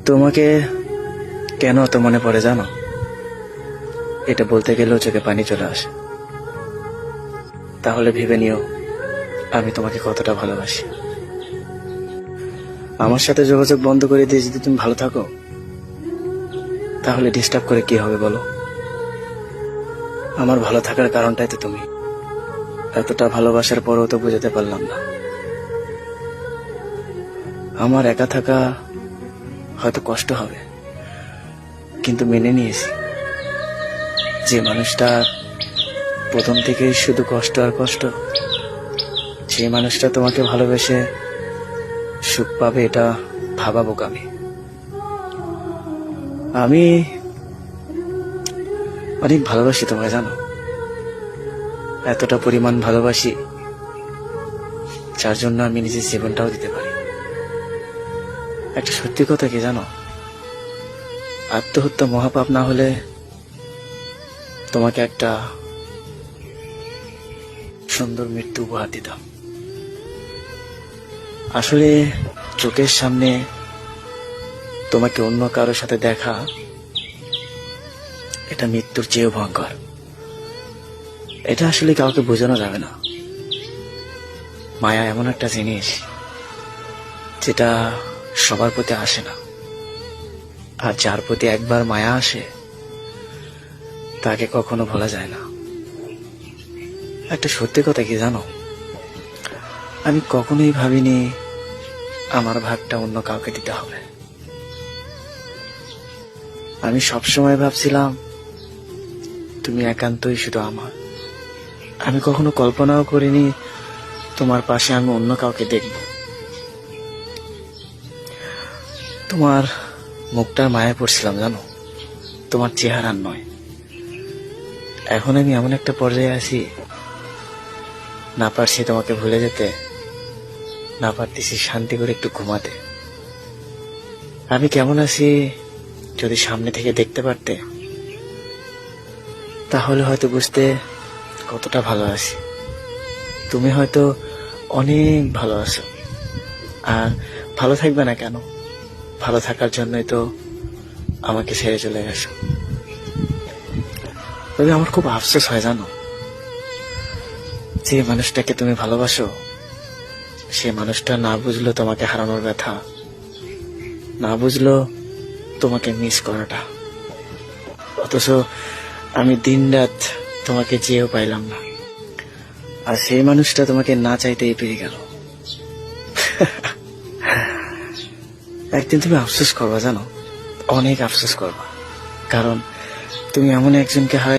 তোমাকে কেন এত মনে পড়ে জানো? এটা বলতে গেলেও চোখে পানি চলে আসে। তাহলে ভেবে নিও আমি তোমাকে কতটা ভালোবাসি। আমার সাথে যোগাযোগ বন্ধ করে দিয়ে যদি তুমি ভালো থাকো, তাহলে ডিস্টার্ব করে কি হবে বলো? আমার ভালো থাকার কারণটাই তো তুমি। এতটা ভালোবাসার পরেও তো বুঝাতে পারলাম না। আমার একা থাকা হয়তো কষ্ট হবে, কিন্তু মেনে নিয়েছি যে মানুষটা প্রথম থেকেই শুধু কষ্ট আর কষ্ট, সেই মানুষটা তোমাকে ভালোবেসে সুখ পাবে এটা ভাবা বোকামি। আমি অনেক ভালোবাসি তোমায় জানো, এতটা পরিমাণ ভালোবাসি যার জন্য আমি নিজের জীবনটাও দিতে পারি। একটা সত্যি কথা কি জানো, আত্মহত্যা মহাপাপ না হলে তোমাকে একটা সুন্দর মৃত্যু উপহার দিতাম। আসলে চোখের সামনে তোমাকে অন্য কারোর সাথে দেখা এটা মৃত্যুর চেয়েও ভয়ঙ্কর। এটা আসলে কাউকে বোঝানো যাবে না। মায়া এমন একটা জিনিস যেটা সবার প্রতি আসে না, আর যার প্রতি একবার মায়া আসে তাকে কখনো ভোলা যায় না। একটা সত্যি কথা কি জানো, আমি কখনোই ভাবিনি আমার ভাগটা অন্য কাউকে দিতে হবে। আমি সবসময় ভাবছিলাম তুমি একান্তই শুধু আমার। আমি কখনো কল্পনাও করিনি তোমার পাশে আমি অন্য কাউকে দেখব। তোমার মুখটার মায়া পড়ছিলাম জানো, তোমার চেহারার নয়। এখন আমি এমন একটা পর্যায়ে আছি, না পারছি তোমাকে ভুলে যেতে, না পারতেছি শান্তি করে একটু ঘুমাতে। আমি কেমন আছি যদি সামনে থেকে দেখতে পারতে, তাহলে হয়তো বুঝতে কতটা ভালো আছি। তুমি হয়তো অনেক ভালো আছো, আর ভালো থাকবে না কেন? ভালো থাকার জন্যই তো আমাকে ছেড়ে চলে গেছো। তবে আমার খুব আফসোস হয় জানো, যে মানুষটাকে তুমি ভালোবাসো সে মানুষটা না বুঝলো তোমাকে হারানোর ব্যথা, না বুঝলো তোমাকে মিস করাটা। অথচ আমি দিন রাত তোমাকে চেয়েও পাইলাম না, আর সেই মানুষটা তোমাকে না চাইতেই পেয়ে গেল। একদিন তুমি আফসোস করবা জানো, অনেক আফসোস করবা, কারণ তুমি এমন একজনকে হারাই